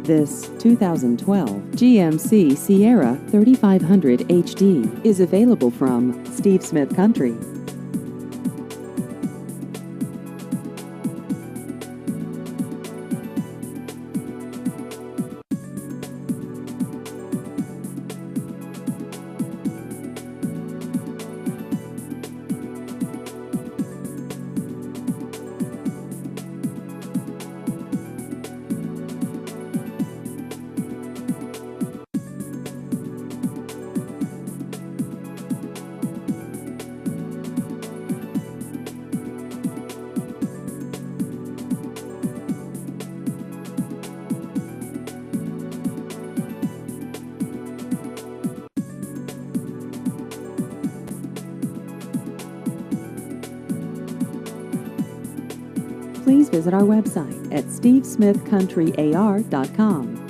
This 2012 GMC Sierra 3500 HD is available from Steve Smith Country. Please visit our website at stevesmithcountryar.com.